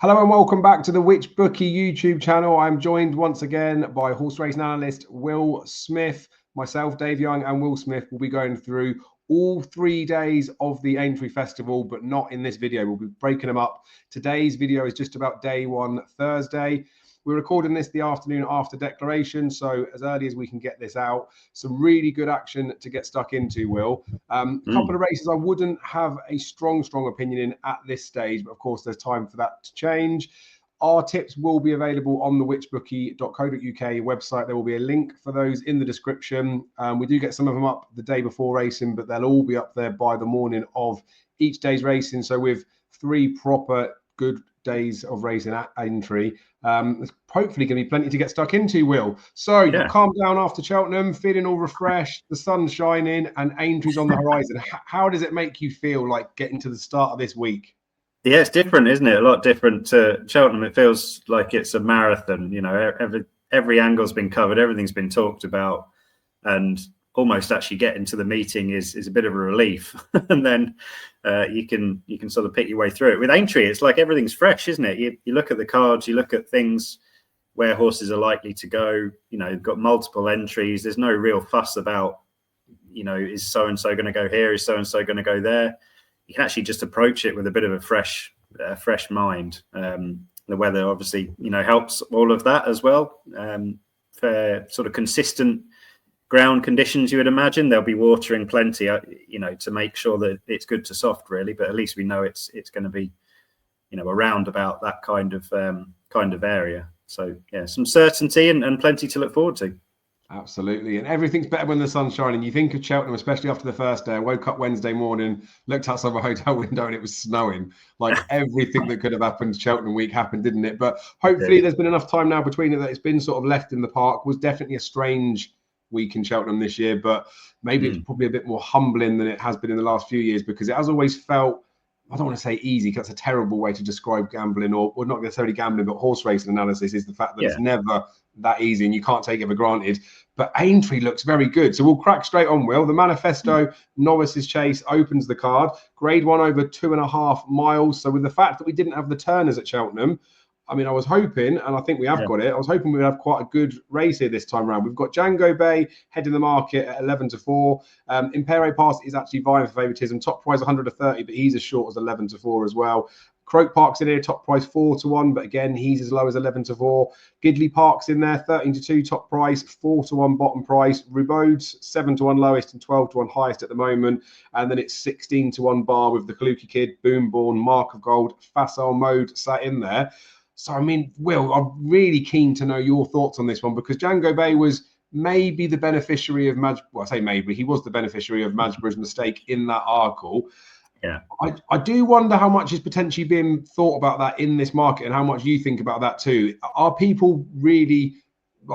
Hello and welcome back to the Which Bookie YouTube channel. I'm joined once again by horse racing analyst Will Smith. Myself, Dave Young, and Will Smith will be going through all 3 days of the Aintree Festival, but not in this video. We'll be breaking them up. Today's video is just about day one, Thursday. We're recording this the afternoon after declaration, so as early as we can get this out. Some really good action to get stuck into, Will. A couple of races I wouldn't have a strong opinion in at this stage, but of course there's time for that to change. Our tips will be available on the whichbookie.co.uk website. There will be a link for those in the description. We do get some of them up the day before racing, but they'll all be up there by the morning of each day's racing. So with 3 proper good days of racing at Aintree, there's hopefully going to be plenty to get stuck into, Will. So you've calmed down after Cheltenham, feeling all refreshed, the sun's shining and Aintree's on the horizon. How does it make you feel like getting to the start of this week? Yeah, it's different, isn't it? A lot different to Cheltenham. It feels like it's a marathon. You know, every angle's been covered, everything's been talked about, and almost actually getting to the meeting is a bit of a relief. And then you can sort of pick your way through it. With Aintree, it's like everything's fresh, isn't it? You look at the cards, you look at things where horses are likely to go. You know, you've got multiple entries. There's no real fuss about, you know, is so and so going to go here? Is so and so going to go there? You can actually just approach it with a bit of a fresh mind. The weather obviously, you know, helps all of that as well. For sort of consistent ground conditions, you would imagine there'll be watering plenty, you know, to make sure that it's good to soft, really. But at least we know it's going to be, you know, around about that kind of area. So yeah, some certainty and plenty to look forward to. Absolutely. And everything's better when the sun's shining. You think of Cheltenham, especially after the first day. I woke up Wednesday morning, looked outside my hotel window and it was snowing. Like everything that could have happened Cheltenham week happened, didn't it? But hopefully there's been enough time now between it that it's been sort of left in the park. Was definitely a strange week in Cheltenham this year, but maybe it's probably a bit more humbling than it has been in the last few years, because it has always felt, I don't want to say easy, because that's a terrible way to describe gambling, or not necessarily gambling, but horse racing analysis, is the fact that it's never that easy and you can't take it for granted. But Aintree looks very good. So we'll crack straight on, Will. The Manifesto Novices Chase opens the card. Grade 1 over 2.5 miles. So with the fact that we didn't have the Turners at Cheltenham, I mean, I was hoping, and I think we have got it, I was hoping we'd have quite a good race here this time around. We've got Django Bay heading the market at 11-4. Impere Pass is actually vying for favouritism. Top price 130, but he's as short as 11-4 as well. Croke Park's in here, top price 4-1, but again, he's as low as 11-4. Gidley Park's in there, 13-2 top price, 4-1 bottom price. Rubaud's 7-1 lowest and 12-1 highest at the moment. And then it's 16-1 bar with the Kaluki Kid, Boomborn, Mark of Gold, Facile Mode sat in there. So, I mean, Will, I'm really keen to know your thoughts on this one, because Django Bay was maybe the beneficiary of I say maybe, he was the beneficiary of Madgeborough's mistake in that article. Yeah, I do wonder how much is potentially being thought about that in this market, and how much you think about that too. Are people really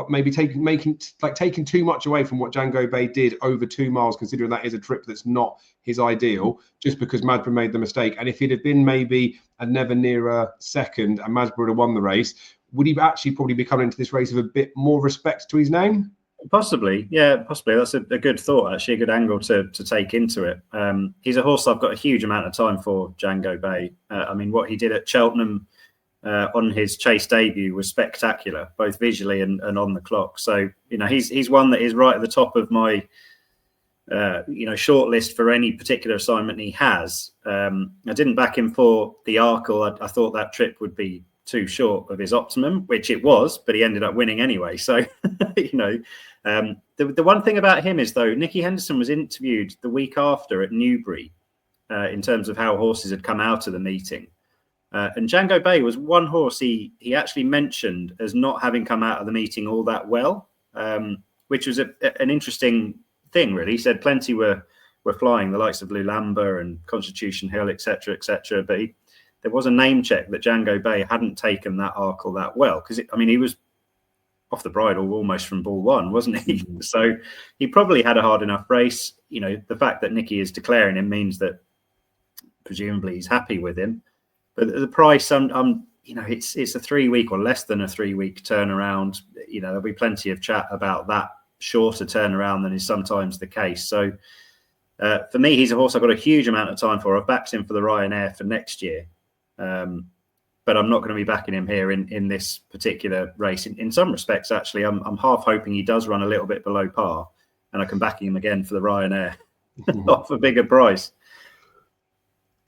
maybe taking too much away from what Django Bay did over 2 miles, considering that is a trip that's not his ideal, just because Madgeborough made the mistake? And if he'd have been maybe a never nearer second and Madgeborough had won the race, would he actually probably be coming into this race with a bit more respect to his name? Possibly, yeah, possibly. That's a good thought, actually, a good angle to take into it. He's a horse I've got a huge amount of time for, Django Bay. I mean, what he did at Cheltenham on his chase debut was spectacular, both visually and on the clock. So, you know, he's one that is right at the top of my short list for any particular assignment he has. I didn't back him for the Arkle. I thought that trip would be too short of his optimum, which it was, but he ended up winning anyway. So, you know, the one thing about him is, though, Nicky Henderson was interviewed the week after at Newbury in terms of how horses had come out of the meeting. And Django Bay was one horse he actually mentioned as not having come out of the meeting all that well, which was an interesting thing, really. He said plenty were flying, the likes of Lulamba and Constitution Hill, etc., but there was a name check that Django Bay hadn't taken that Arkle that well, because he was off the bridle almost from ball one, wasn't he? So he probably had a hard enough race. You know, the fact that Nicky is declaring him means that presumably he's happy with him. But the price, you know, it's a 3 week or less than a 3 week turnaround. You know, there'll be plenty of chat about that shorter turnaround than is sometimes the case. So for me, he's a horse I've got a huge amount of time for. I've backed him for the Ryanair for next year. but I'm not going to be backing him here in this particular race. In some respects, actually, I'm half hoping he does run a little bit below par, and I can back him again for the Ryanair off a bigger price.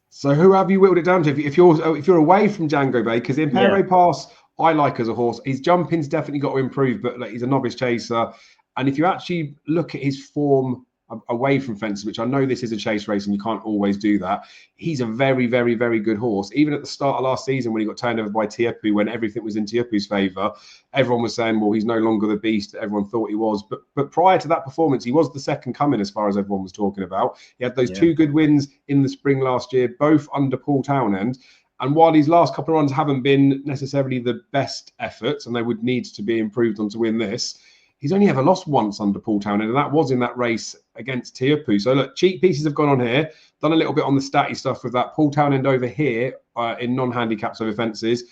So who have you whittled it down to? If you're away from Django Bay, because Impero Pass I like as a horse. His jumping's definitely got to improve, but like, he's a novice chaser. And if you actually look at his form away from fences, which I know this is a chase race and you can't always do that, he's a very, very, very good horse. Even at the start of last season when he got turned over by Tiepu, when everything was in Tiepu's favour, everyone was saying, well, he's no longer the beast that everyone thought he was. But prior to that performance, he was the second coming as far as everyone was talking about. He had those two good wins in the spring last year, both under Paul Townend. And while these last couple of runs haven't been necessarily the best efforts, and they would need to be improved on to win this, he's only ever lost once under Paul Townend, and that was in that race against Tiepu. So look, cheap pieces have gone on here, done a little bit on the statty stuff with that. Paul Townend over here in non-handicaps over fences,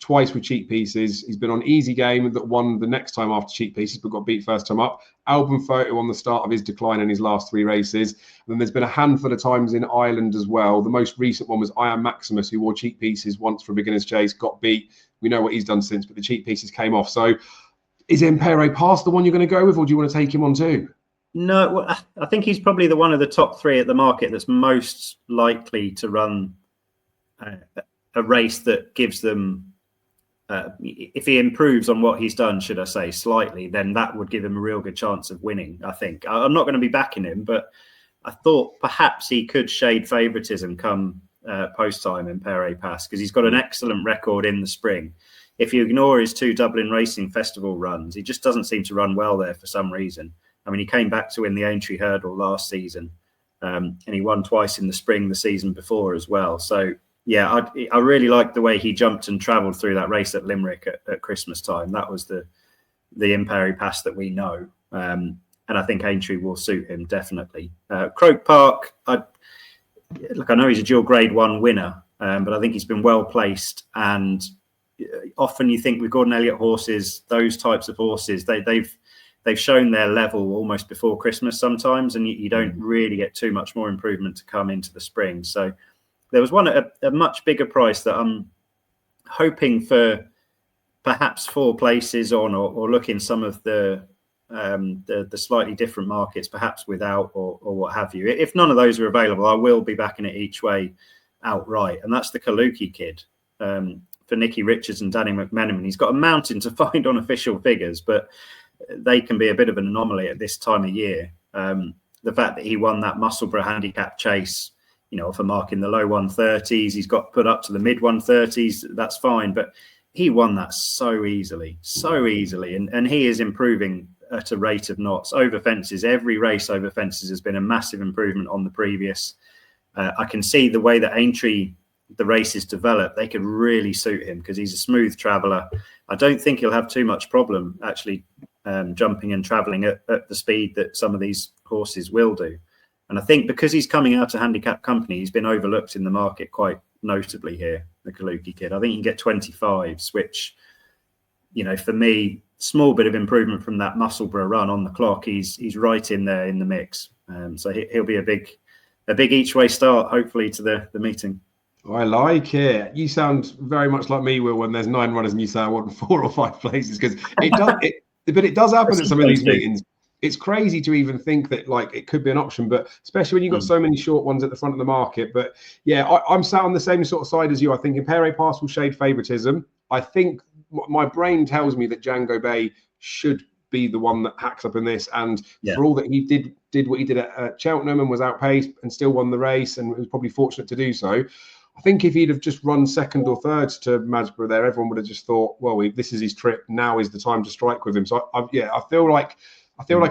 twice with cheap pieces. He's been on easy game that won the next time after cheap pieces, but got beat first time up. Album photo on the start of his decline in his last three races. And then there's been a handful of times in Ireland as well. The most recent one was I Am Maximus, who wore cheap pieces once for a beginner's chase, got beat. We know what he's done since, but the cheap pieces came off. So is Impero Pass the one you're going to go with, or do you want to take him on too? No, well, I think he's probably the one of the top three at the market that's most likely to run a race that gives them, if he improves on what he's done, should I say, slightly, then that would give him a real good chance of winning, I think. I'm not going to be backing him, but I thought perhaps he could shade favouritism come post-time in Impero Pass, because he's got an excellent record in the spring. If you ignore his two Dublin Racing Festival runs, he just doesn't seem to run well there for some reason. I mean, he came back to win the Aintree Hurdle last season, and he won twice in the spring the season before as well. So, yeah, I really liked the way he jumped and travelled through that race at Limerick at Christmas time. That was the Impero Pass that we know. And I think Aintree will suit him, definitely. Croke Park, I know he's a dual Grade 1 winner, but I think he's been well placed. And often you think with Gordon Elliott horses, those types of horses, they've shown their level almost before Christmas sometimes, and you don't really get too much more improvement to come into the spring. So there was one at a much bigger price that I'm hoping for perhaps 4 places on, or look in some of the slightly different markets, perhaps without or what have you. If none of those are available, I will be backing it each way outright, and that's the Kaluki Kid. For Nicky Richards and Danny McMenamin. He's got a mountain to find on official figures, but they can be a bit of an anomaly at this time of year. The fact that he won that Musselburgh Handicap Chase, off a mark in the low 130s, he's got put up to the mid 130s, that's fine, but he won that so easily, and he is improving at a rate of knots over fences. Every race over fences has been a massive improvement on the previous. I can see the way that Aintree, the races develop, they could really suit him because he's a smooth traveller. I don't think he'll have too much problem actually jumping and travelling at the speed that some of these horses will do. And I think because he's coming out of handicap company, he's been overlooked in the market quite notably here, the Kaluki Kid. I think you can get 25s, which, for me, small bit of improvement from that Musselburgh run on the clock. He's right in there in the mix. So he'll be a big each way start, hopefully, to the meeting. I like it. You sound very much like me, Will, when there's 9 runners and you say I want 4 or 5 places, because it does happen at some of these meetings. It's crazy to even think that it could be an option, but especially when you've got so many short ones at the front of the market. But yeah, I'm sat on the same sort of side as you. I think Impero Pass will shade favouritism. I think my brain tells me that Django Bay should be the one that hacks up in this, and for all that he did what he did at Cheltenham and was outpaced and still won the race and was probably fortunate to do so. I think if he'd have just run second or third to Masborough there, everyone would have just thought, well, this is his trip. Now is the time to strike with him. So I feel like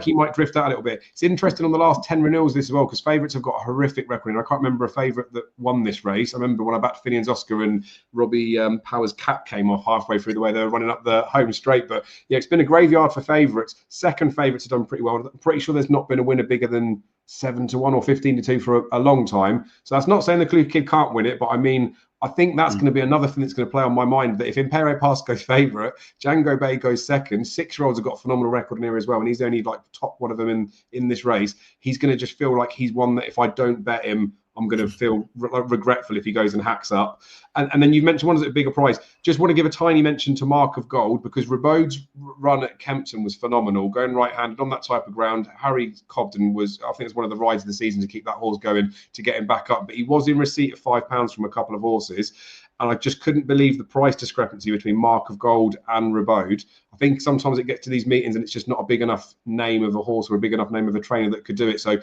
he might drift out a little bit. It's interesting on the last 10 renewals this as well, because favourites have got a horrific record. And I can't remember a favourite that won this race. I remember when I backed Finian's Oscar and Robbie Power's cap came off halfway through the way they were running up the home straight. But yeah, it's been a graveyard for favourites. Second favourites have done pretty well. I'm pretty sure there's not been a winner bigger than 7-1 or 15-2 for a long time. So that's not saying the Kaluki Kid can't win it, but I mean, I think that's going to be another thing that's going to play on my mind, that if Impero Pass goes favourite, Django Bay goes second, 6-year-olds have got a phenomenal record in here as well, and he's only top one of them in this race. He's going to just feel like he's one that if I don't bet him, I'm going to feel regretful if he goes and hacks up. And then you've mentioned one that's a bigger prize. Just want to give a tiny mention to Mark of Gold, because Rabaud's run at Kempton was phenomenal, going right-handed on that type of ground. Harry Cobden was, I think it's one of the rides of the season to keep that horse going, to get him back up. But he was in receipt of £5 from a couple of horses. And I just couldn't believe the price discrepancy between Mark of Gold and Rabaud. I think sometimes it gets to these meetings and it's just not a big enough name of a horse or a big enough name of a trainer that could do it. So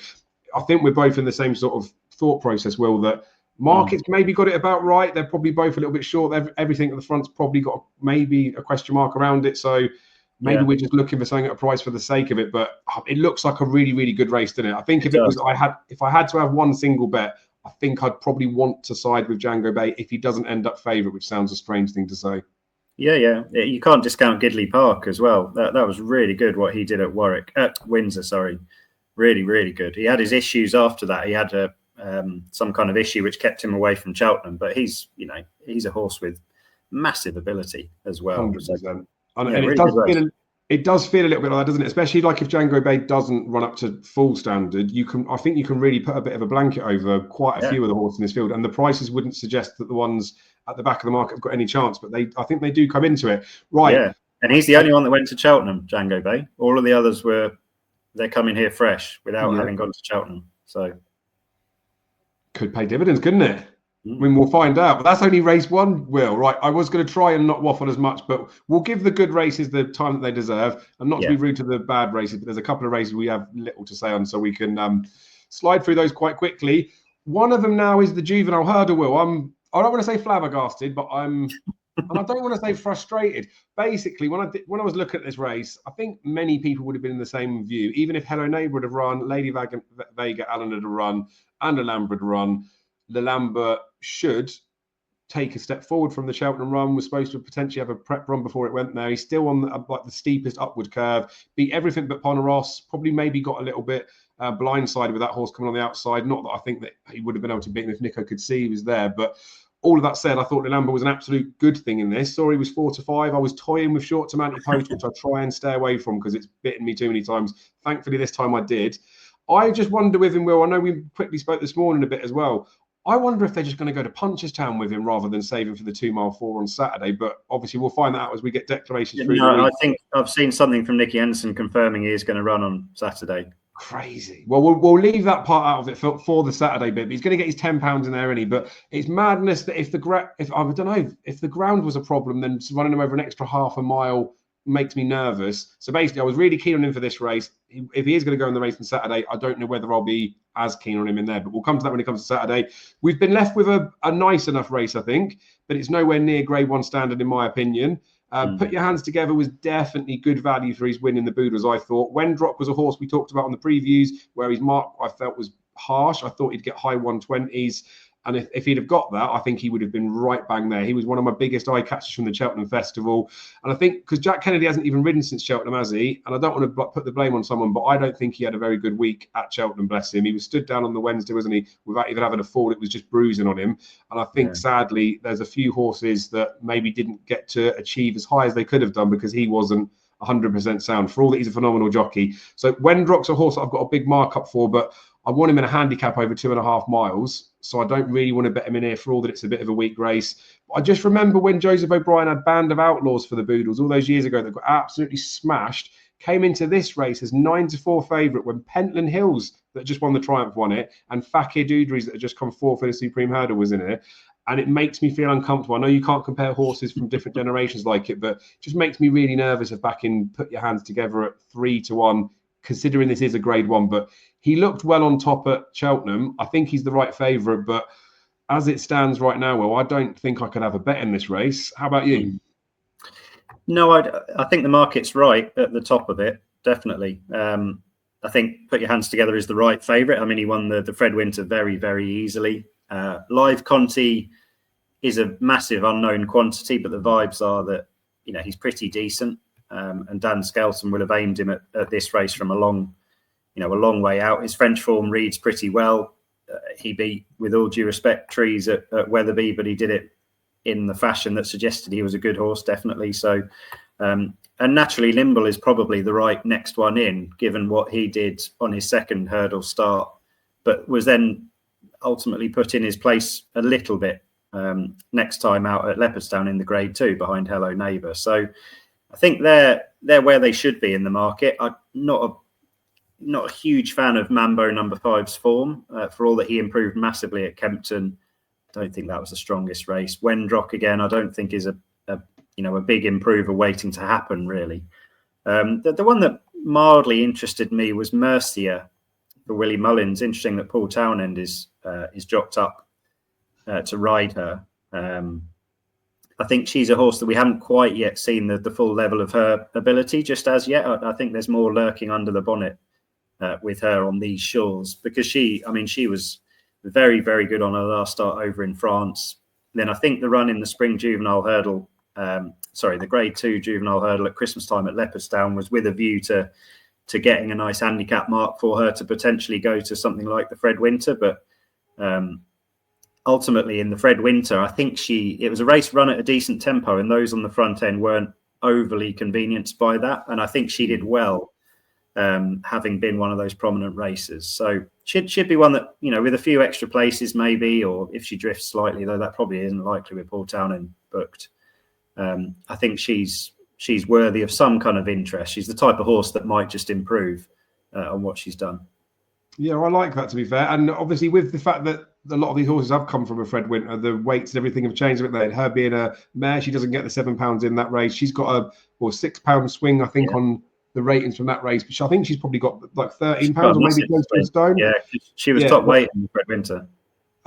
I think we're both in the same sort of thought process, Will, that markets maybe got it about right. They're probably both a little bit short. Everything at the front's probably got maybe a question mark around it. So maybe we're just looking for something at a price for the sake of it. But it looks like a really, really good race, doesn't it? I think if I had to have one single bet, I think I'd probably want to side with Django Bay if he doesn't end up favourite, which sounds a strange thing to say. Yeah. You can't discount Gidley Park as well. That was really good what he did at Windsor. Sorry, really, really good. He had his issues after that. He had some kind of issue which kept him away from Cheltenham. But he's a horse with massive ability as well. 100%. And really it does feel a little bit like that, doesn't it? Especially like if Django Bay doesn't run up to full standard, I think you can really put a bit of a blanket over quite a few of the horses in this field, and the prices wouldn't suggest that the ones at the back of the market have got any chance, but I think they do come into it. Right. Yeah. And he's the only one that went to Cheltenham, Django Bay. All of the others they're coming here fresh without having gone to Cheltenham. So could pay dividends, couldn't it? I mean, we'll find out. But that's only race one, Will. Right. I was going to try and not waffle as much, but we'll give the good races the time that they deserve, and not to be rude to the bad races, but there's a couple of races we have little to say on, so we can slide through those quite quickly. One of them now is the Juvenile Hurdle, Will. I don't want to say flabbergasted, but and I don't want to say frustrated. Basically, when I was looking at this race, I think many people would have been in the same view. Even if Hello Neighbour would have run, Lady Vega Allen would have run, and Alhambra would run, Alhambra should take a step forward from the Cheltenham run. Was supposed to potentially have a prep run before it went there. He's still on the steepest upward curve. Beat everything but Poneros. Probably maybe got a little bit blindsided with that horse coming on the outside. Not that I think that he would have been able to beat him if Nico could see he was there. But all of that said, I thought Alhambra was an absolute good thing in this. Sorry, was 4-5. I was toying with short to anti-post, which I try and stay away from because it's bitten me too many times. Thankfully, this time I did. I just wonder with him, Will, I know we quickly spoke this morning a bit as well. I wonder if they're just going to go to Punchestown with him rather than save him for the 2 mile 4 on Saturday. But obviously, we'll find that out as we get declarations through. No, I think I've seen something from Nicky Anderson confirming he is going to run on Saturday. Crazy. Well, we'll leave that part out of it for the Saturday bit. But he's going to get his £10 in there, isn't he? But it's madness that if the ground was a problem, then running him over an extra half a mile makes me nervous. So basically, I was really keen on him for this race. If he is going to go in the race on Saturday, I don't know whether I'll be as keen on him in there, but we'll come to that when it comes to Saturday. We've been left with a nice enough race, I think, but it's nowhere near Grade 1 standard in my opinion. Put Your Hands Together was definitely good value for his win in the Boodles, I thought. Wendrock was a horse we talked about on the previews where his mark I felt was harsh. I thought he'd get high 120s. And if he'd have got that, I think he would have been right bang there. He was one of my biggest eye catchers from the Cheltenham Festival. And I think because Jack Kennedy hasn't even ridden since Cheltenham, has he? And I don't want to put the blame on someone, but I don't think he had a very good week at Cheltenham, bless him. He was stood down on the Wednesday, wasn't he? Without even having a fall, it was just bruising on him. And I think, sadly, there's a few horses that maybe didn't get to achieve as high as they could have done because he wasn't 100% sound. For all that he's a phenomenal jockey. So Wendrock's a horse that I've got a big markup for, but I want him in a handicap over 2.5 miles. So I don't really want to bet him in here for all that it's a bit of a weak race. But I just remember when Joseph O'Brien had Band of Outlaws for the Boodles all those years ago that got absolutely smashed, came into this race as 9-4 favourite when Pentland Hills, that just won the Triumph, won it, and Fakir Doudrey's that had just come fourth in the Supreme Hurdle was in it. And it makes me feel uncomfortable. I know you can't compare horses from different generations like it, but it just makes me really nervous of backing Put Your Hands Together at 3-1, considering this is a Grade 1. But he looked well on top at Cheltenham. I think he's the right favourite, but as it stands right now, well, I don't think I could have a bet in this race. How about you? No, I think the market's right at the top of it, definitely. I think Put Your Hands Together is the right favourite. I mean, he won the Fred Winter very, very easily. Live Conti is a massive unknown quantity, but the vibes are that, he's pretty decent. And Dan Skelton will have aimed him at this race from a long way out. His French form reads pretty well. He beat, with all due respect, Trees at Wetherby, but he did it in the fashion that suggested he was a good horse, definitely. So, and naturally, Limble is probably the right next one in, given what he did on his second hurdle start, but was then ultimately put in his place a little bit next time out at Leopardstown in the Grade 2 behind Hello Neighbour. So I think they're where they should be in the market. I'm not a huge fan of Mambo number 5's form for all that he improved massively at Kempton. I don't think that was the strongest race. Wendrock again, I don't think is a big improver waiting to happen really. The one that mildly interested me was Mercia for Willie Mullins. Interesting that Paul Townend is jocked up to ride her. I think she's a horse that we haven't quite yet seen the full level of her ability just as yet. I think there's more lurking under the bonnet with her on these shores, because she was very, very good on her last start over in France. Then I think the run in the spring juvenile hurdle, the Grade 2 juvenile hurdle at Christmas time at Leopardstown was with a view to getting a nice handicap mark for her to potentially go to something like the Fred Winter. But ultimately in the Fred Winter, I think it was a race run at a decent tempo, and those on the front end weren't overly convenienced by that. And I think she did well, having been one of those prominent races. So should be one that, with a few extra places maybe, or if she drifts slightly, though that probably isn't likely with Paul Townend booked. I think she's worthy of some kind of interest. She's the type of horse that might just improve on what she's done. Yeah, I like that, to be fair. And obviously with the fact that a lot of these horses have come from a Fred Winter, the weights and everything have changed a bit there. Her being a mare, she doesn't get the £7 in that race. She's got a £6 swing, I think, on the ratings from that race. But I think she's probably got like £13 or maybe close to a stone. Yeah, she was top weight in the Fred Winter.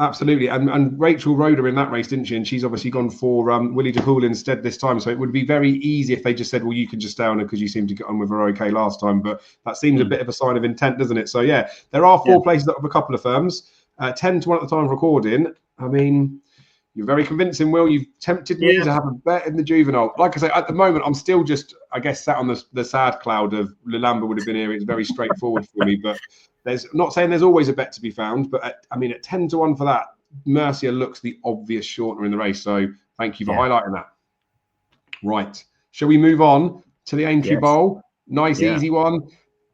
Absolutely. And Rachel rode her in that race, didn't she? And she's obviously gone for Willie DeHool instead this time. So it would be very easy if they just said, well, you can just stay on her because you seem to get on with her okay last time. But that seems a bit of a sign of intent, doesn't it? So, yeah, there are four places up of a couple of firms. 10 to 1 at the time of recording. I mean, you're very convincing, Will. You've tempted me to have a bet in the juvenile. Like I say, at the moment, I'm still just, I guess, sat on the sad cloud of Lulamba would have been here. It's very straightforward for me. But not saying there's always a bet to be found. But at 10 to 1 for that, Mercia looks the obvious shortener in the race. So thank you for highlighting that. Right. Shall we move on to the Aintree Bowl? Nice, easy one.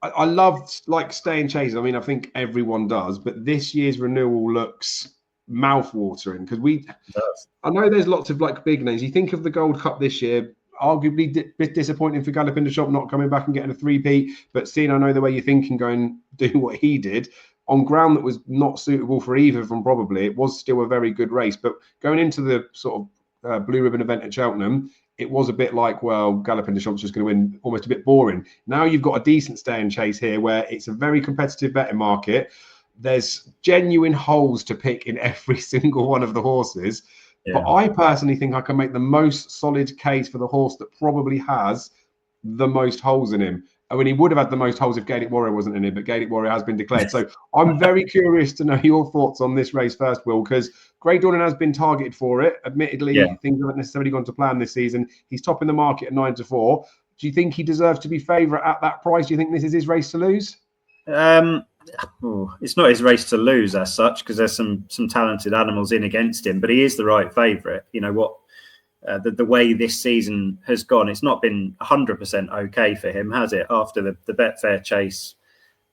I love staying chases. I mean, I think everyone does, but this year's renewal looks mouth-watering because I know there's lots of big names. You think of the Gold Cup this year, arguably bit disappointing for Galloping the Shop not coming back and getting a three-peat, but seeing I know the way you think and go and do what he did on ground that was not suitable for either of them, probably it was still a very good race. But going into the sort of blue ribbon event at Cheltenham, it was a bit like, well, Galloping the Shop's just going to win, almost a bit boring. Now you've got a decent stay and chase here where it's a very competitive betting market. There's genuine holes to pick in every single one of the horses. Yeah. But I personally think I can make the most solid case for the horse that probably has the most holes in him. I mean, he would have had the most holes if Gaelic Warrior wasn't in it, but Gaelic Warrior has been declared. So I'm very curious to know your thoughts on this race first, Will, because Great Dawning has been targeted for it. Admittedly, things haven't necessarily gone to plan this season. He's topping the market at 9 to 4. Do you think he deserves to be favourite at that price? Do you think this is his race to lose? It's not his race to lose as such, because there's some talented animals in against him, but he is the right favourite. You know what? The way this season has gone, it's not been 100% okay for him, has it? After the Betfair Chase,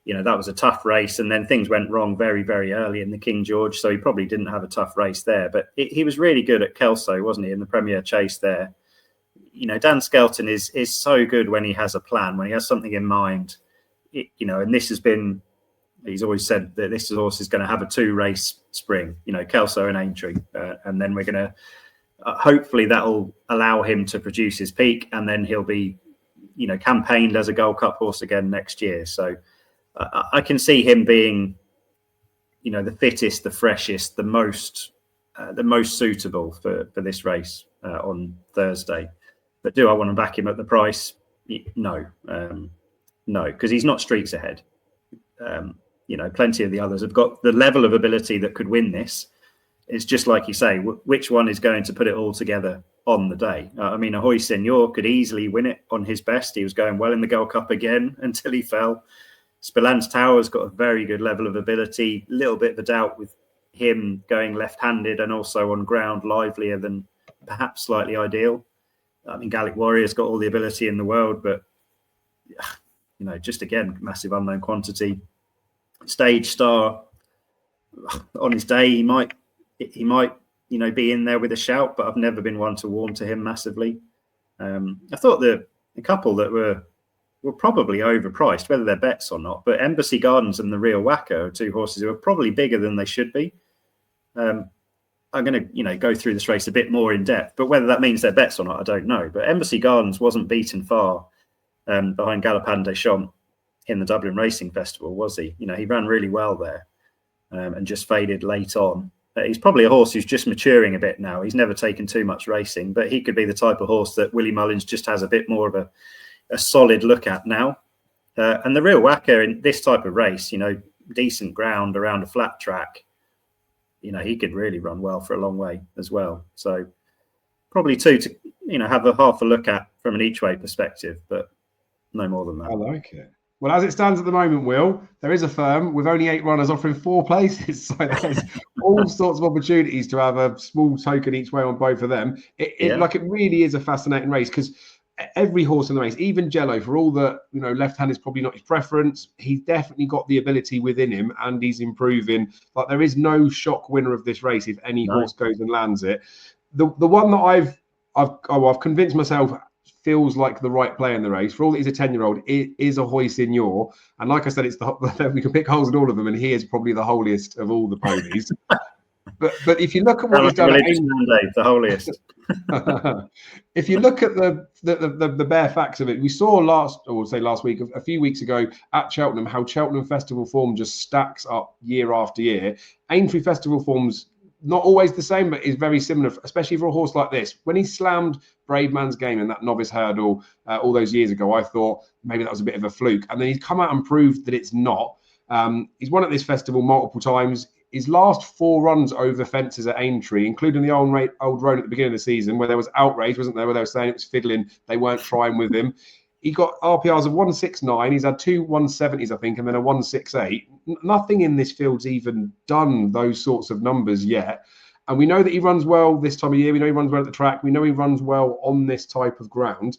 that was a tough race, and then things went wrong very, very early in the King George, so he probably didn't have a tough race there. But he was really good at Kelso, wasn't he, in the Premier Chase there? Dan Skelton is so good when he has a plan, when he has something in mind. And this has been, he's always said that this horse is going to have a 2-race spring, Kelso and Aintree, and then we're going to hopefully that'll allow him to produce his peak, and then he'll be, campaigned as a Gold Cup horse again next year. So I can see him being, the fittest, the freshest, the most suitable for this race on Thursday. But do I want to back him at the price? No, because he's not streets ahead. Plenty of the others have got the level of ability that could win this. It's just like you say, which one is going to put it all together on the day? Ahoy Senor could easily win it on his best. He was going well in the Gold Cup again until he fell. Spillans Tower's got a very good level of ability. A little bit of a doubt with him going left-handed and also on ground livelier than perhaps slightly ideal. Gaelic Warrior's got all the ability in the world, but, just again, massive unknown quantity. Stage Star, on his day, he might, be in there with a shout, but I've never been one to warm to him massively. I thought a couple that were probably overpriced, whether they're bets or not, but Embassy Gardens and the Real Whacker are two horses who are probably bigger than they should be. I'm going to, go through this race a bit more in depth, but whether that means they're bets or not, I don't know. But Embassy Gardens wasn't beaten far behind Galopin des Champs in the Dublin Racing Festival, was he? He ran really well there and just faded late on. He's probably a horse who's just maturing a bit now. He's never taken too much racing, but he could be the type of horse that Willie Mullins just has a bit more of a solid look at now. And the Real Whacker in this type of race, decent ground around a flat track, he could really run well for a long way as well. So probably two to, have a half a look at from an each way perspective, but no more than that. I like it. Well, as it stands at the moment, Will, there is a firm with only 8 runners offering 4 places. So there's all sorts of opportunities to have a small token each way on both of them. It really is a fascinating race because every horse in the race, even Jello, for all that, left hand is probably not his preference, he's definitely got the ability within him and he's improving. Like there is no shock winner of this race if any horse goes and lands it. The one that I've convinced myself feels like the right play in the race, for all that he's a 10-year-old, it is a Hoisin. And like I said, it's we can pick holes in all of them, and he is probably the holiest of all the ponies. but if you look at what he's done, the holiest. If you look at the bare facts of it, we saw last week, a few weeks ago at Cheltenham, how Cheltenham Festival form just stacks up year after year. Aintree Festival form's not always the same, but is very similar, especially for a horse like this. When he slammed Brave Man's Game in that Novice Hurdle all those years ago, I thought maybe that was a bit of a fluke. And then he's come out and proved that it's not. He's won at this festival multiple times. His last 4 runs over fences at Aintree, including the old road at the beginning of the season, where there was outrage, wasn't there, where they were saying it was fiddling, they weren't trying with him. He got RPRs of 169. He's had 2 170s, I think, and then a 168. Nothing in this field's even done those sorts of numbers yet. And we know that he runs well this time of year. We know he runs well at the track. We know he runs well on this type of ground.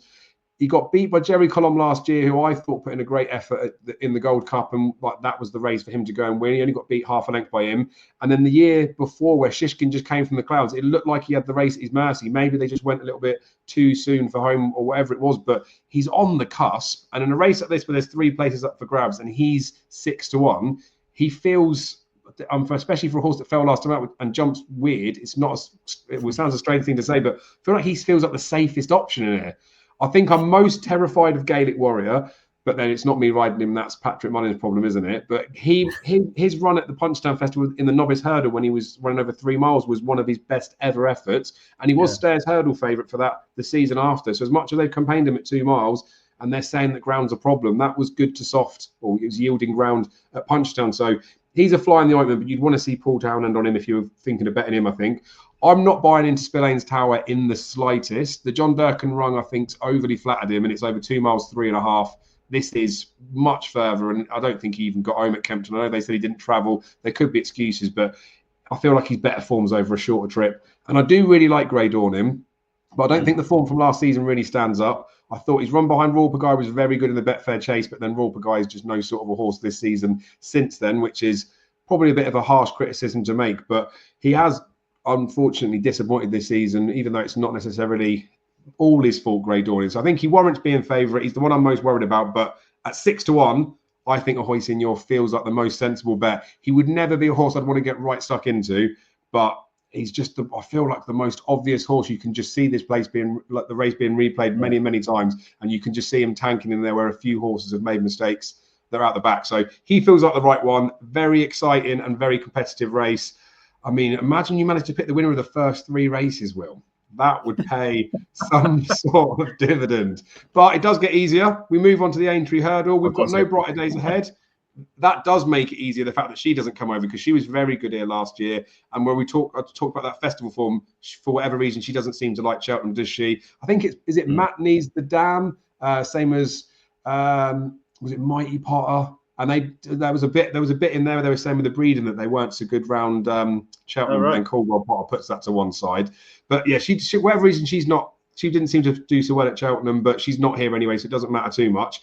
He got beat by Jerry Colomb last year, who I thought put in a great effort in the Gold Cup, and that was the race for him to go and win. He only got beat half a length by him. And then the year before, where Shishkin just came from the clouds, it looked like he had the race at his mercy. Maybe they just went a little bit too soon for home or whatever it was, but he's on the cusp. And in a race like this, where there's 3 places up for grabs and he's 6-1, he feels, especially for a horse that fell last time out and jumps weird, it sounds a strange thing to say, but I feel like he feels like the safest option in here. I think I'm most terrified of Gaelic Warrior, but then it's not me riding him. That's Patrick Mullins' problem, isn't it? But his run at the Punchestown Festival in the Novice Hurdle when he was running over 3 miles was one of his best ever efforts. And he was Stayers Hurdle favourite for that the season after. So as much as they've campaigned him at 2 miles and they're saying that ground's a problem, that was good to soft, or it was yielding ground at Punchestown. So he's a fly in the ointment, but you'd want to see Paul Townend on him if you were thinking of betting him, I think. I'm not buying into Spillane's Tower in the slightest. The John Durkan rung, I think, overly flattered him, and it's over 2 miles, 3.5. This is much further, and I don't think he even got home at Kempton. I know they said he didn't travel. There could be excuses, but I feel like he's better forms over a shorter trip. And I do really like Grey Dawning, but I don't think the form from last season really stands up. I thought his run behind Royal Pagaille was very good in the Betfair Chase, but then Royal Pagaille is just no sort of a horse this season since then, which is probably a bit of a harsh criticism to make. But he has unfortunately disappointed this season, even though it's not necessarily all his fault, Grey Dawning. So I think he warrants being favourite. He's the one I'm most worried about. But at 6-1, I think a Hoisin feels like the most sensible bet. He would never be a horse I'd want to get right stuck into, but he's just, I feel like the most obvious horse. You can just see this place being, like the race being replayed many, many times, and you can just see him tanking in there where a few horses have made mistakes. They're out the back. So he feels like the right one. Very exciting and very competitive race. I mean, imagine you managed to pick the winner of the first 3 races, Will. That would pay some sort of dividend. But it does get easier. We move on to the Aintree Hurdle. We've got no brighter days ahead. That does make it easier, the fact that she doesn't come over, because she was very good here last year. And where I talk about that festival form, for whatever reason, she doesn't seem to like Cheltenham, does she? I think is it Matt Needs the Dam, same as was it Mighty Potter? And there was a bit in there where they were saying with the breeding that they weren't so good round Cheltenham, and Caldwell Potter puts that to one side. But yeah, she for whatever reason she didn't seem to do so well at Cheltenham, but she's not here anyway, so it doesn't matter too much.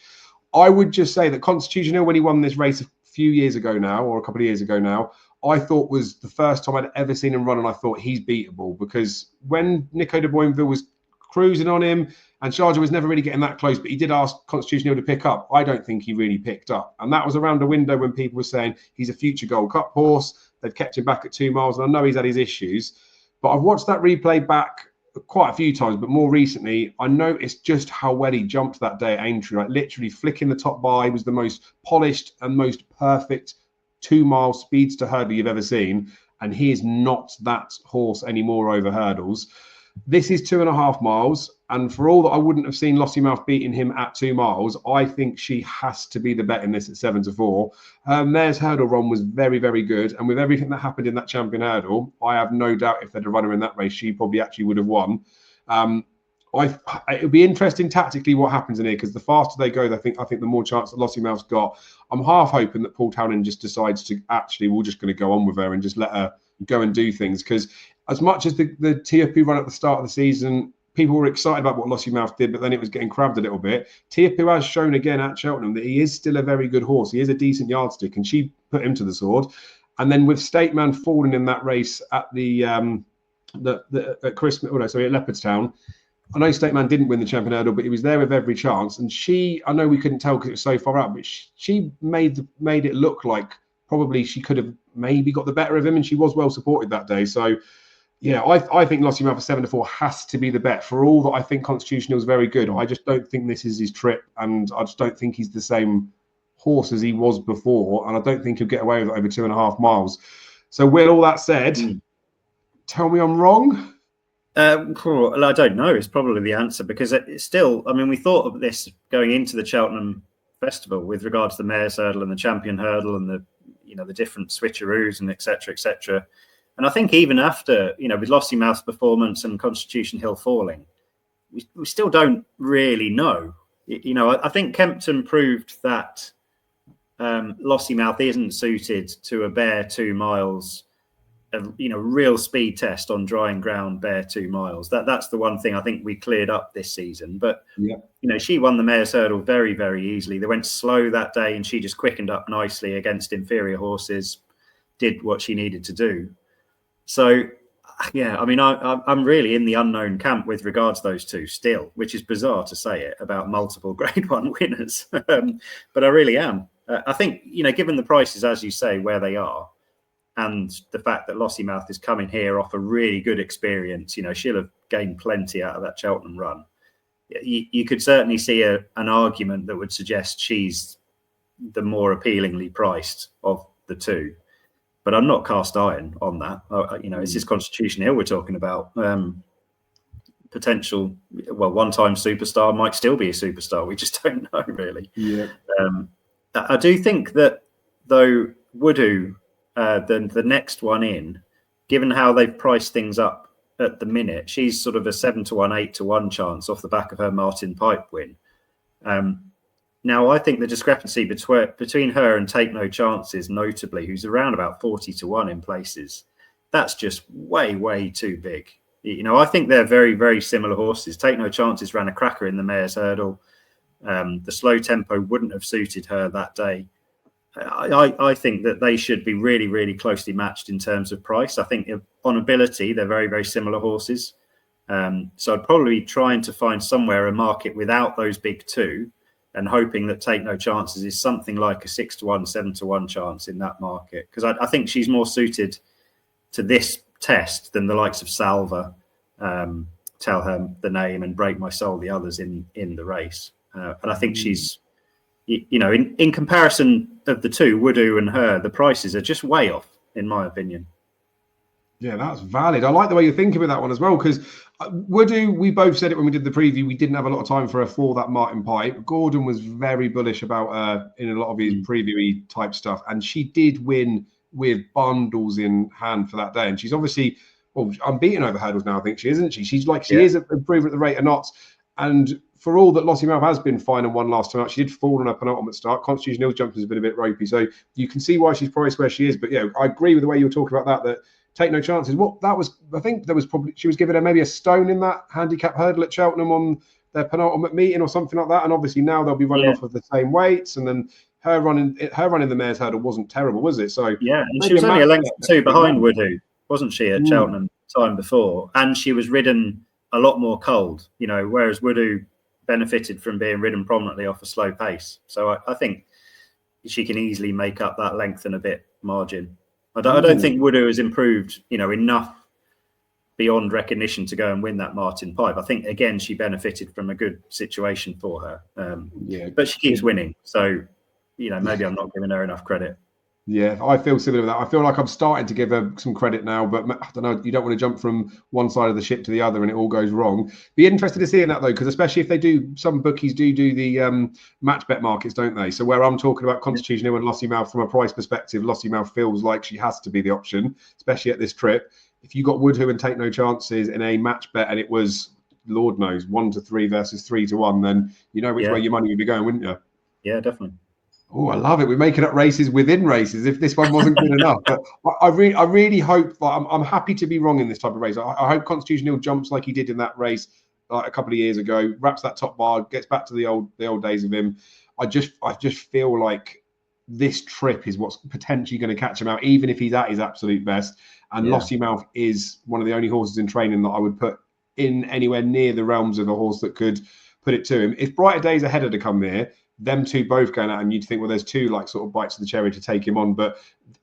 I would just say that Constitution Hill, when he won this race a few years ago now, or a couple of years ago now, I thought was the first time I'd ever seen him run, and I thought he's beatable, because when Nico de Boinville was cruising on him and Sharjah was never really getting that close, but he did ask Constitution Hill to pick up, I don't think he really picked up. And that was around a window when people were saying he's a future Gold Cup horse. They've kept him back at 2 miles, and I know he's had his issues, but I've watched that replay back quite a few times, but more recently, I noticed just how well he jumped that day at Aintree, like literally flicking the top bar. He was the most polished and most perfect 2 mile speedster hurdle you've ever seen, and he is not that horse anymore over hurdles. This is 2.5 miles, and for all that I wouldn't have seen Lossiemouth beating him at 2 miles, I think she has to be the bet in this at 7-4. Mare's Hurdle run was very, very good, and with everything that happened in that Champion Hurdle, I have no doubt if they'd have run her in that race, she probably actually would have won. It would be interesting tactically what happens in here, because the faster they go, I think the more chance that Lossiemouth's got. I'm half hoping that Paul Townend just decides to actually, we're just going to go on with her and just let her go and do things, because as much as the Tiapu run at the start of the season, people were excited about what Lossiemouth did, but then it was getting crabbed a little bit. Tiapu has shown again at Cheltenham that he is still a very good horse. He is a decent yardstick, and she put him to the sword. And then with State Man falling in that race at at Christmas, at Leopardstown, I know State Man didn't win the Champion Hurdle, but he was there with every chance. And she, I know we couldn't tell because it was so far out, but she made it look like probably she could have maybe got the better of him, and she was well supported that day. So, yeah, I think Lossiemouth at 7-4 has to be the bet. For all that I think Constitutional is very good, I just don't think this is his trip, and I just don't think he's the same horse as he was before, and I don't think he'll get away with it over 2.5 miles. So, with all that said, tell me I'm wrong. Cool. I don't know. It's probably the answer, because it's still, I mean, we thought of this going into the Cheltenham Festival with regards to the Mare's Hurdle and the Champion Hurdle and the different switcheroos and et cetera, and I think even after, with Lossiemouth's performance and Constitution Hill falling, we still don't really know. I think Kempton proved that Lossiemouth isn't suited to a bare 2 miles, real speed test on drying ground, bare 2 miles. That's the one thing I think we cleared up this season. But she won the Mare's Hurdle very, very easily. They went slow that day, and she just quickened up nicely against inferior horses, did what she needed to do. So, yeah, I mean, I'm really in the unknown camp with regards to those two still, which is bizarre to say it about multiple Grade 1 winners, but I really am. I think, given the prices, as you say, where they are, and the fact that Lossiemouth is coming here off a really good experience, she'll have gained plenty out of that Cheltenham run. You could certainly see an argument that would suggest she's the more appealingly priced of the two. But I'm not cast iron on that. It's just Constitution Hill we're talking about. Potential, one-time superstar might still be a superstar. We just don't know, really. Yeah. I do think that, though, Woodoo, the next one in, given how they've priced things up at the minute, she's sort of a 7-1, 8-1 chance off the back of her Martin Pipe win. Now, I think the discrepancy between her and Take No Chances, notably, who's around about 40-1 in places, that's just way, way too big. I think they're very, very similar horses. Take No Chances ran a cracker in the Mare's Hurdle. The slow tempo wouldn't have suited her that day. I think that they should be really, really closely matched in terms of price. I think on ability, they're very, very similar horses. So I'd probably be trying to find somewhere a market without those big two, and hoping that Take No Chances is something like a 6-1, 7-1 chance in that market. Because I think she's more suited to this test than the likes of Salva, Tell Her the Name, and Break My Soul, the others in the race. And I think she's, in comparison of the two, Woodoo and her, the prices are just way off, in my opinion. Yeah, that's valid. I like the way you're thinking with that one as well, because Woodoo, we both said it when we did the preview, we didn't have a lot of time for her for that Martin Pipe. Gordon was very bullish about her in a lot of his preview-y type stuff, and she did win with bundles in hand for that day. And she's obviously, unbeaten over hurdles now, I think she isn't she? She's like, she is improving at the rate of knots. And for all that Lossiemouth has been fine and won last time out, she did fall on her penultimate start. Constitution Hill jumping has been a bit ropey, so you can see why she's priced where she is. But yeah, I agree with the way you were talking about that Take No Chances. I think there was probably, she was giving her maybe a stone in that handicap hurdle at Cheltenham on their penultimate meeting or something like that. And obviously now they'll be running off of the same weights, and then her running the mare's hurdle wasn't terrible, was it? So yeah, and she was only a length or two behind Woodoo, wasn't she, at Cheltenham time before? And she was ridden a lot more cold, whereas Woodoo benefited from being ridden prominently off a slow pace. So I think she can easily make up that length and a bit margin. I don't think Woodoo has improved, enough beyond recognition to go and win that Martin Pipe. I think, again, she benefited from a good situation for her. But she keeps winning. So, maybe I'm not giving her enough credit. Yeah, I feel similar with that. I feel like I'm starting to give her some credit now, but I don't know. You don't want to jump from one side of the ship to the other and it all goes wrong. Be interested to see that though, because especially if they do, some bookies do the match bet markets, don't they? So where I'm talking about Constitution Hill and Lossiemouth from a price perspective, Lossiemouth feels like she has to be the option, especially at this trip. If you got Woodoo and Take No Chances in a match bet and it was, Lord knows, 1-3 versus 3-1, then you know which way your money would be going, wouldn't you? Yeah, definitely. Oh, I love it. We're making up races within races if this one wasn't good enough. But I really hope, I'm happy to be wrong in this type of race. I hope Constitution Hill jumps like he did in that race like a couple of years ago, wraps that top bar, gets back to the old days of him. I just feel like this trip is what's potentially going to catch him out, even if he's at his absolute best. And Lossiemouth is one of the only horses in training that I would put in anywhere near the realms of a horse that could put it to him. If Brighter Days Ahead had to come here, them two both going out, and you'd think, well, there's two like sort of bites of the cherry to take him on. But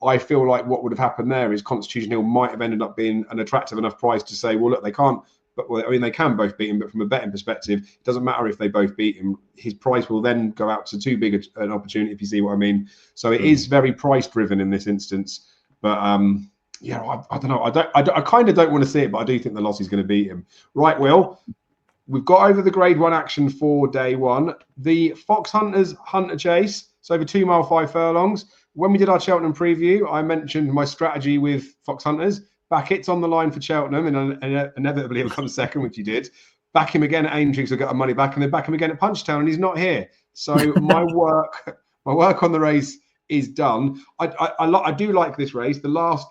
I feel like what would have happened there is Constitution Hill might have ended up being an attractive enough price to say, well, look, they can't. But well, I mean, they can both beat him, but from a betting perspective, it doesn't matter if they both beat him. His price will then go out to too big an opportunity, if you see what I mean. So it is very price driven in this instance. But yeah, I don't know. I kind of don't want to see it, but I do think the loss is going to beat him. Right, Will. We've got over the Grade 1 action for day one. The Foxhunters Hunter Chase. It's over 2 mile 5 furlongs. When we did our Cheltenham preview, I mentioned my strategy with Foxhunters. Beckett's on the line for Cheltenham, and inevitably he'll come second, which he did. Back him again at Aintree, so get our money back, and then back him again at Punchtown, and he's not here. So my work on the race is done. I do like this race. The last,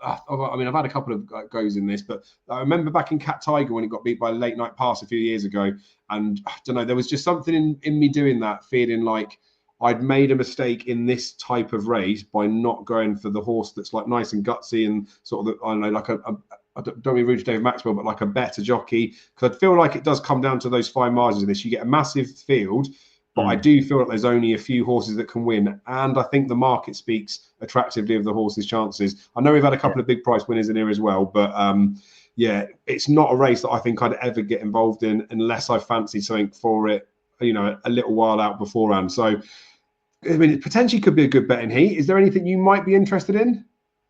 I mean, I've had a couple of goes in this, but I remember back in Cat Tiger when it got beat by Late Night Pass a few years ago, and I don't know, there was just something in me doing that, feeling like I'd made a mistake in this type of race by not going for the horse that's like nice and gutsy and sort of, I don't know, like I don't mean rude to David Maxwell, but like a better jockey. Because I feel like it does come down to those fine margins of this. You get a massive field, but I do feel like there's only a few horses that can win. And I think the market speaks attractively of the horses' chances. I know we've had a couple of big price winners in here as well, but yeah, it's not a race that I think I'd ever get involved in unless I fancied something for it, you know, a little while out beforehand. So, I mean, it potentially could be a good bet in heat. Is there anything you might be interested in?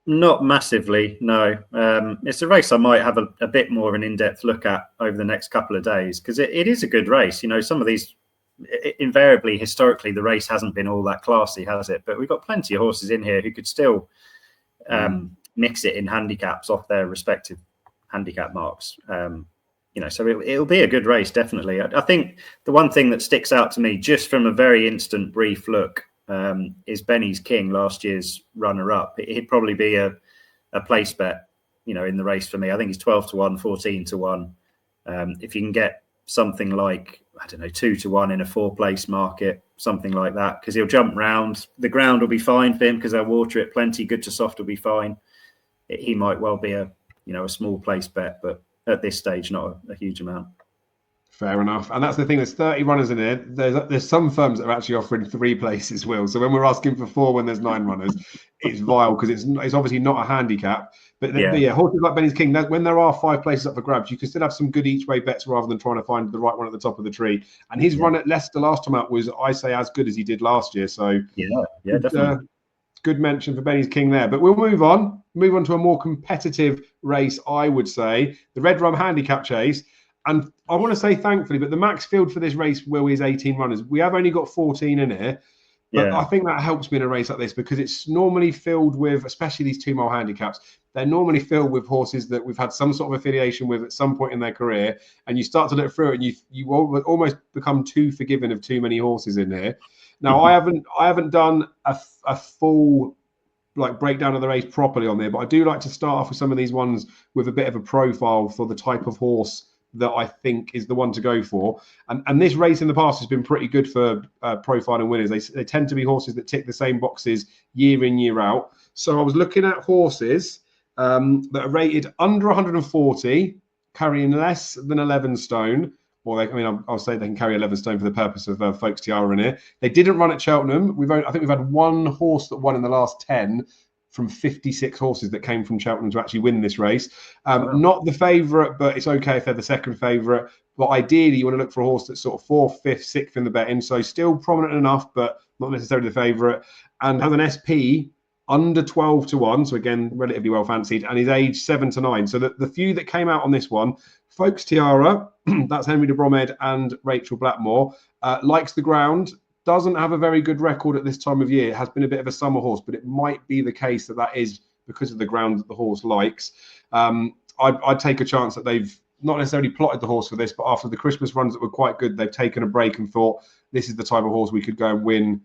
Not massively, no. It's a race I might have a bit more of an in-depth look at over the next couple of days, because it is a good race. You know, some of these, invariably, historically, the race hasn't been all that classy, has it? But we've got plenty of horses in here who could still mix it in handicaps off their respective handicap marks. You know, so it'll be a good race, definitely. I think the one thing that sticks out to me, just from a very instant, brief look, is Benny's King, last year's runner-up. It'd probably be a place bet, you know, in the race for me. I think he's 12-1, 14-1. If you can get something like, I don't know, 2-1 in a 4-place market, something like that, because he'll jump round. The ground will be fine for him because they'll water it plenty. Good to soft will be fine. He might well be a small place bet, but at this stage, not a huge amount. Fair enough. And that's the thing, there's 30 runners in here. There's some firms that are actually offering 3 places, Will. So when we're asking for 4 when there's 9 runners, it's vile because it's obviously not a handicap. But yeah, horses like Benny's King, when there are 5 places up for grabs, you can still have some good each way bets rather than trying to find the right one at the top of the tree. And his run at Leicester last time out was, I say, as good as he did last year. So yeah, definitely. Good mention for Benny's King there. But we'll move on to a more competitive race, I would say, the Red Rum Handicap Chase. And I want to say thankfully, but the max field for this race, Will, is 18 runners. We have only got 14 in here. But I think that helps me in a race like this because it's normally filled with, especially these 2 mile handicaps, they're normally filled with horses that we've had some sort of affiliation with at some point in their career. And you start to look through it and you almost become too forgiving of too many horses in here. Now, I haven't done a full breakdown of the race properly on there, but I do like to start off with some of these ones with a bit of a profile for the type of horse that I think is the one to go for. And this race in the past has been pretty good for profiling winners. They tend to be horses that tick the same boxes year in, year out. So I was looking at horses that are rated under 140, carrying less than 11 stone. Well, I'll say they can carry 11 stone for the purpose of Folks Tiara in here. They didn't run at Cheltenham. I think we've had one horse that won in the last 10 from 56 horses that came from Cheltenham to actually win this race. Wow. Not the favourite, but it's okay if they're the second favourite. But ideally, you want to look for a horse that's sort of 4th, 5th, 6th in the betting. So still prominent enough, but not necessarily the favourite. And has an SP under 12 to 1. So again, relatively well fancied. And he's aged 7 to 9. So the few that came out on this one, Folks Tiara, that's Henry de Bromhead and Rachel Blackmore, likes the ground, doesn't have a very good record at this time of year. It has been a bit of a summer horse, but it might be the case that is because of the ground that the horse likes. I'd take a chance that they've not necessarily plotted the horse for this, but after the Christmas runs that were quite good, they've taken a break and thought, this is the type of horse we could go and win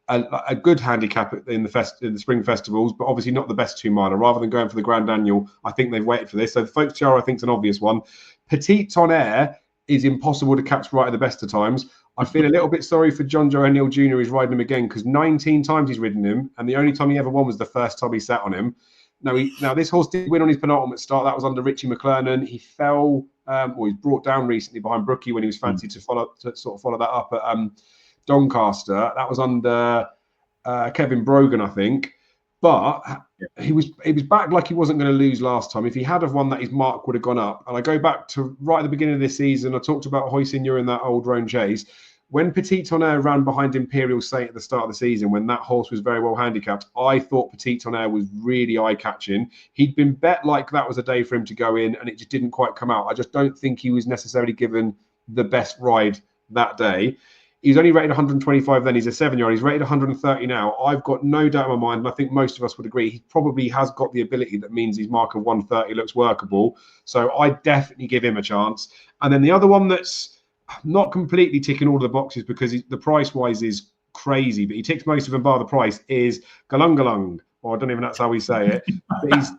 a good handicap in the spring festivals, but obviously not the best 2-miler. Rather than going for the Grand Annual, I think they've waited for this. So the Folks Tiara, I think, is an obvious one. Petite Tonnerre is impossible to catch right at the best of times. I feel a little bit sorry for John Joe O'Neill Jr. who's riding him again, because 19 times he's ridden him, and the only time he ever won was the first time he sat on him. Now this horse did win on his penultimate start. That was under Richie McClernand. He fell, or he's brought down recently behind Brookie when he was fancied to sort of follow that up at Doncaster. That was under Kevin Brogan, I think. But he was back like he wasn't going to lose last time. If he had have won that, his mark would have gone up. And I go back to right at the beginning of this season, I talked about Hoisinho in that old Roan Chase. When Petit Tonnerre ran behind Imperial Saint at the start of the season, when that horse was very well handicapped, I thought Petit Tonnerre was really eye-catching. He'd been bet like that was a day for him to go in, and it just didn't quite come out. I just don't think he was necessarily given the best ride that day. He's only rated 125 then. He's a 7-year-old. He's rated 130 now. I've got no doubt in my mind, and I think most of us would agree, he probably has got the ability that means his mark of 130 looks workable. So I definitely give him a chance. And then the other one that's not completely ticking all the boxes because the price-wise is crazy, but he ticks most of them bar the price, is Galungalung. Or I don't even know that's how we say it. But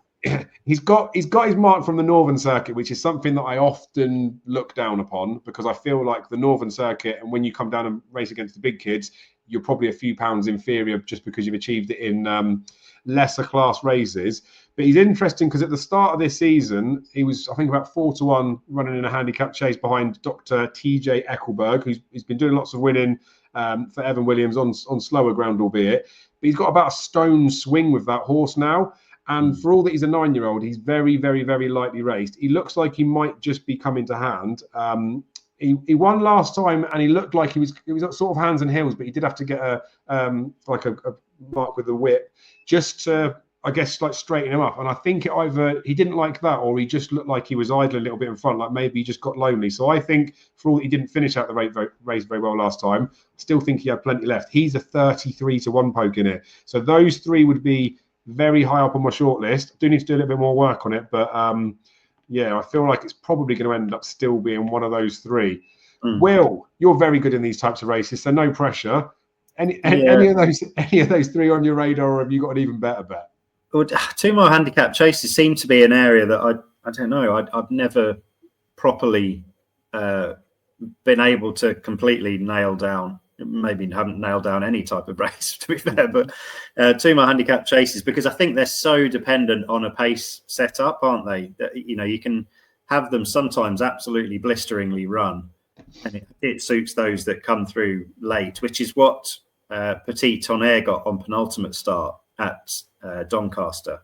he's got his mark from the Northern Circuit, which is something that I often look down upon because I feel like the Northern Circuit, and when you come down and race against the big kids, you're probably a few pounds inferior just because you've achieved it in lesser class races. But he's interesting because at the start of this season, he was, I think, about 4 to 1 running in a handicap chase behind Dr. TJ Eckelberg, who's been doing lots of winning for Evan Williams on slower ground, albeit. But he's got about a stone swing with that horse now. And for all that he's a 9-year-old, he's very, very, very lightly raced. He looks like he might just be coming to hand. He won last time, and he looked like he was sort of hands and heels, but he did have to get a mark with the whip just to, I guess, like straighten him up. And I think either he didn't like that, or he just looked like he was idling a little bit in front, like maybe he just got lonely. So I think for all that he didn't finish out the race very well last time, still think he had plenty left. He's a 33 to 1 poke in it. So those three would be very high up on my shortlist. I do need to do a little bit more work on it, but I feel like it's probably going to end up still being one of those three. Will, you're very good in these types of races, so no pressure. Any of those three on your radar, or have you got an even better bet? Well, 2-mile handicap chases seem to be an area that I don't know. I've never properly been able to completely nail down. Maybe haven't nailed down any type of race, to be fair, but 2-mile handicap chases, because I think they're so dependent on a pace setup, aren't they? That, you can have them sometimes absolutely blisteringly run, and it suits those that come through late, which is what Petit Tonnerre got on penultimate start at Doncaster,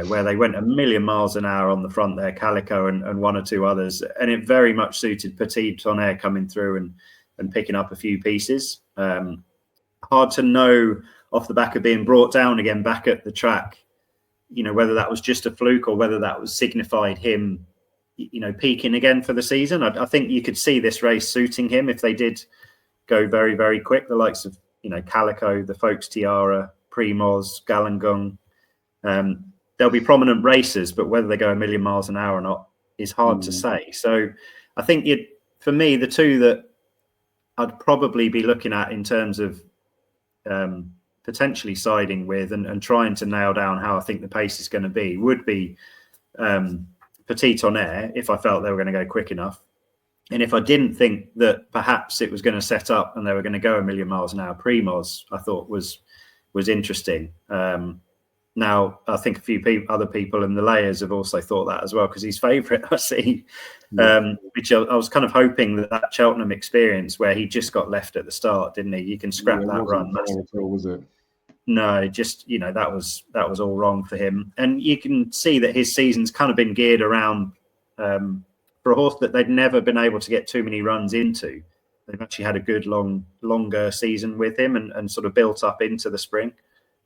where they went a million miles an hour on the front there, Calico and one or two others, and it very much suited Petit Tonnerre coming through and picking up a few pieces. Hard to know off the back of being brought down again back at the track, whether that was just a fluke or whether that was signified him, peaking again for the season. I think you could see this race suiting him if they did go very, very quick. The likes of, Calico, the Folks Tiara, Primoz, Galungung. There'll be prominent racers, but whether they go a million miles an hour or not is hard to say. So I think for me, the two that I'd probably be looking at in terms of potentially siding with and trying to nail down how I think the pace is going to be would be Petite on air if I felt they were going to go quick enough. And if I didn't think that perhaps it was going to set up and they were going to go 1,000,000 miles an hour, Primoz, I thought was interesting. Now, I think a few other people in the layers have also thought that as well, because he's favourite, I see. Which I was kind of hoping that Cheltenham experience where he just got left at the start, didn't he? You can scrap that run. Was it? No, just, that was all wrong for him. And you can see that his season's kind of been geared around for a horse that they'd never been able to get too many runs into. They've actually had a good longer season with him and sort of built up into the spring.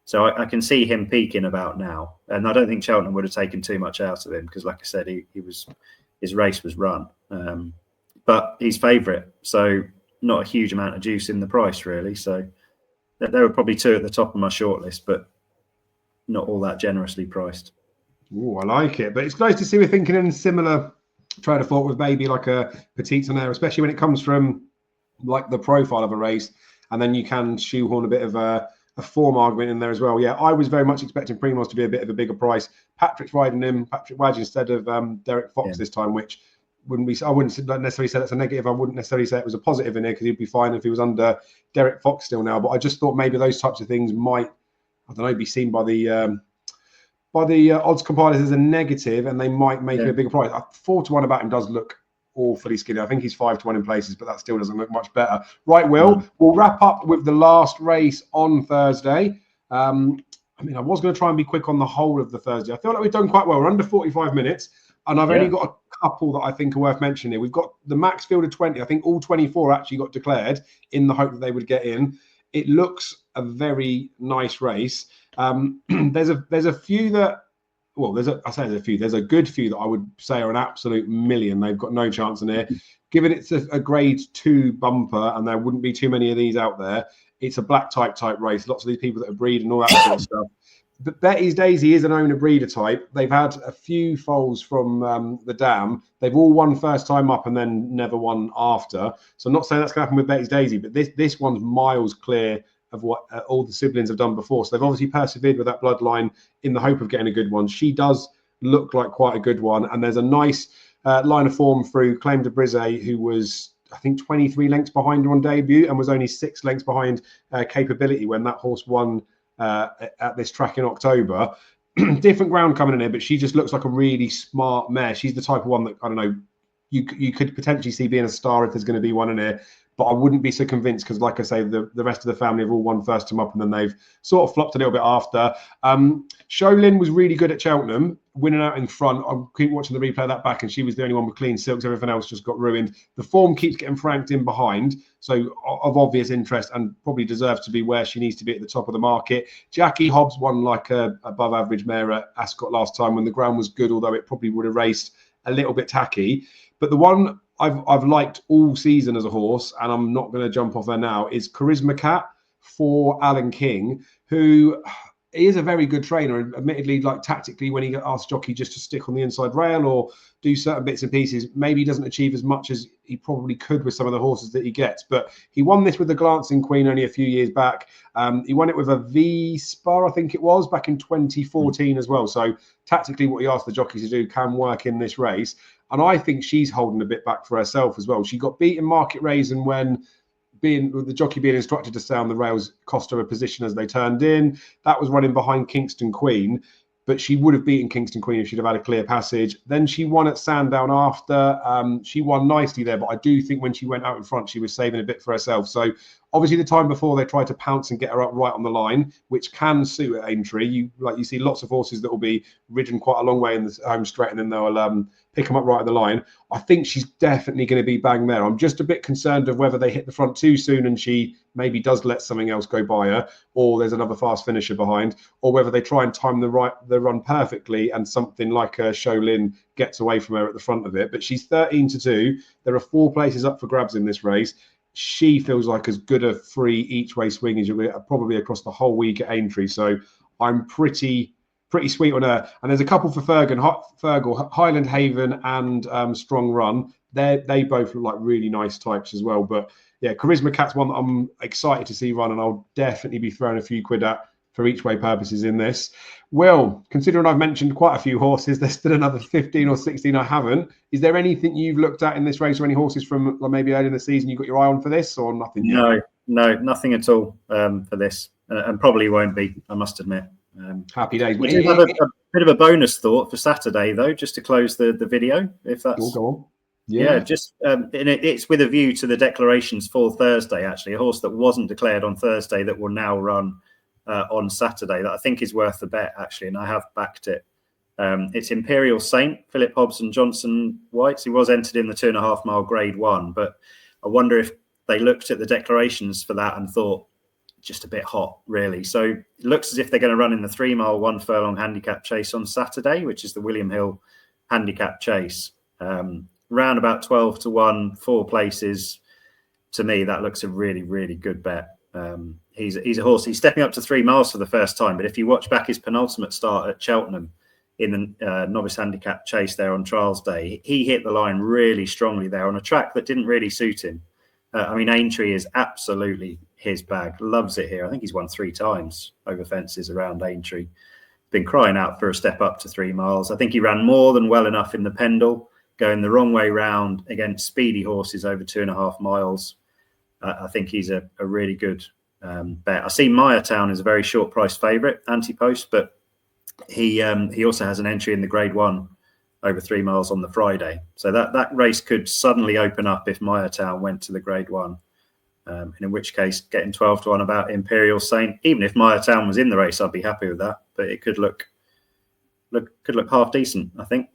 So I can see him peaking about now. And I don't think Cheltenham would have taken too much out of him because, like I said, his race was run. But he's favourite, so not a huge amount of juice in the price, really. So there were probably two at the top of my shortlist, but not all that generously priced. Oh, I like it. But it's nice to see we're thinking in similar train of thought with maybe like a Petite on air, especially when it comes from like the profile of a race, and then you can shoehorn a bit of a form argument in there as well. Yeah, I was very much expecting Primoz to be a bit of a bigger price. Patrick's riding him, Patrick Wadge, instead of Derek Fox this time, which I wouldn't necessarily say that's a negative. I wouldn't necessarily say it was a positive in here because he'd be fine if he was under Derek Fox still now. But I just thought maybe those types of things might, I don't know, be seen by the odds compilers as a negative, and they might make it a bigger price. 4-1 about him does look awfully skinny. I think he's 5-1 in places, but that still doesn't look much better. Right, Will, we'll wrap up with the last race on Thursday. I was going to try and be quick on the whole of the Thursday. I feel like we've done quite well. We're under 45 minutes, and I've only got a couple that I think are worth mentioning here. We've got the max field of 20. I think all 24 actually got declared in the hope that they would get in. It looks a very nice race. There's a few that, well, there's a good few that I would say are an absolute million. They've got no chance in here. Given it's a grade 2 bumper, and there wouldn't be too many of these out there, it's a black type race. Lots of these people that are breed and all that sort of stuff. But Betty's Daisy is an owner breeder type. They've had a few foals from the dam. They've all won first time up and then never won after. So I'm not saying that's going to happen with Betty's Daisy, but this one's miles clear of what all the siblings have done before. So they've obviously persevered with that bloodline in the hope of getting a good one. She does look like quite a good one. And there's a nice line of form through Claim de Brise, who was, I think, 23 lengths behind her on debut and was only 6 lengths behind Capability when that horse won at this track in October. Different ground coming in here, but she just looks like a really smart mare. She's the type of one that, I don't know, you could potentially see being a star if there's going to be one in here. But I wouldn't be so convinced because, like I say, the rest of the family have all won first time up and then they've sort of flopped a little bit after. Sholin was really good at Cheltenham, winning out in front. I keep watching the replay of that back, and she was the only one with clean silks. Everything else just got ruined. The form keeps getting franked in behind, so of obvious interest and probably deserves to be where she needs to be at the top of the market. Jackie Hobbs won like a above average mare at Ascot last time when the ground was good, although it probably would have raced a little bit tacky. But the one I've liked all season as a horse, and I'm not going to jump off there now, is Charisma Cat for Alan King, who is a very good trainer. And admittedly, like tactically, when he asks jockey just to stick on the inside rail or do certain bits and pieces, maybe he doesn't achieve as much as he probably could with some of the horses that he gets. But he won this with the Glancing Queen only a few years back. He won it with a V-Spar, I think it was, back in 2014 as well. So tactically, what he asked the jockeys to do can work in this race. And I think she's holding a bit back for herself as well. She got beaten Market Raisin when the jockey being instructed to stay on the rails cost her a position as they turned in. That was running behind Kingston Queen, but she would have beaten Kingston Queen if she'd have had a clear passage. Then she won at Sandown after. She won nicely there, but I do think when she went out in front, she was saving a bit for herself. So obviously the time before they tried to pounce and get her up right on the Line, which can suit at Aintree. You see lots of horses that will be ridden quite a long way in the home straight, and then they'll pick them up right at the line. I think she's definitely going to be bang there. I'm just a bit concerned of whether they hit the front too soon and she maybe does let something else go by her, or there's another fast finisher behind, or whether they try and time the run perfectly and something like a Sholin gets away from her at the front of it. But she's 13-2. There are 4 places up for grabs in this race. She feels like as good a free each way swing as you'll get probably across the whole week at Aintree. So I'm pretty sweet on her. And there's a couple for Fergal, Highland Haven and Strong Run. They both look like really nice types as well. But yeah, Charisma Cat's one that I'm excited to see run, and I'll definitely be throwing a few quid at for each way purposes in this. Will, considering I've mentioned quite a few horses, there's still another 15 or 16 I haven't. Is there anything you've looked at in this race, or any horses from maybe early in the season you got your eye on for this, or nothing yet? No, nothing at all for this, and probably won't be, I must admit. Happy days. We do have a bit of a bonus thought for Saturday, though, just to close the video, if that's... Go on. Yeah, just and it's with a view to the declarations for Thursday, actually. A horse that wasn't declared on Thursday that will now run on Saturday, that I think is worth the bet, actually, and I have backed it. It's Imperial Saint, Philip Hobson Johnson Whites. He was entered in the 2.5 mile grade 1, but I wonder if they looked at the declarations for that and thought, just a bit hot, really. So it looks as if they're going to run in the 3 mile 1 furlong handicap chase on Saturday, which is the William Hill Handicap Chase. Round about 12 to 1, 4 places. To me, that looks a really, really good bet. He's a horse. He's stepping up to 3 miles for the first time. But if you watch back his penultimate start at Cheltenham in the Novice Handicap Chase there on Trials Day, he hit the line really strongly there on a track that didn't really suit him. I mean, Aintree is absolutely his bag. Loves it here. I think he's won 3 times over fences around Aintree. Been crying out for a step up to 3 miles. I think he ran more than well enough in the Pendle, going the wrong way round against speedy horses over 2.5 miles. I think he's a really good bet. I see Mayertown is a very short price favourite, anti-post, but he also has an entry in the grade 1 over 3 miles on the Friday. So that race could suddenly open up if Mayertown went to the grade 1. And in which case, getting 12 to 1 about Imperial Saint, even if Mayertown was in the race, I'd be happy with that. But it could look half decent, I think,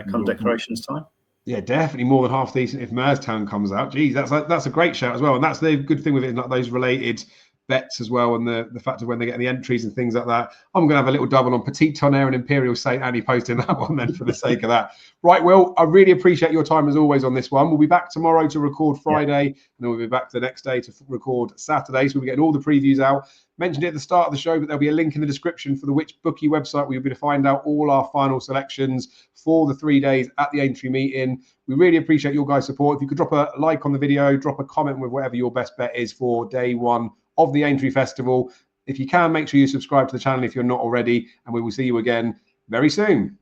come declarations time. Yeah, definitely more than half decent if Mayertown comes out. Geez, that's a great shout as well. And that's the good thing with it, like those related bets as well, and the fact of when they get the entries and things like that. I'm going to have a little double on Petit Tonnerre and Imperial Saint, Annie posting that one then for the sake of that. Right, Will, I really appreciate your time as always on this one. We'll be back tomorrow to record Friday, and then we'll be back the next day to record Saturday. So we'll be getting all the previews out. Mentioned it at the start of the show, but there'll be a link in the description for the Which Bookie website where you'll be able to find out all our final selections for the 3 days at the Aintree meeting. We really appreciate your guys' support. If you could drop a like on the video, drop a comment with whatever your best bet is for day 1 of the Aintree Festival. If you can, make sure you subscribe to the channel if you're not already, and we will see you again very soon.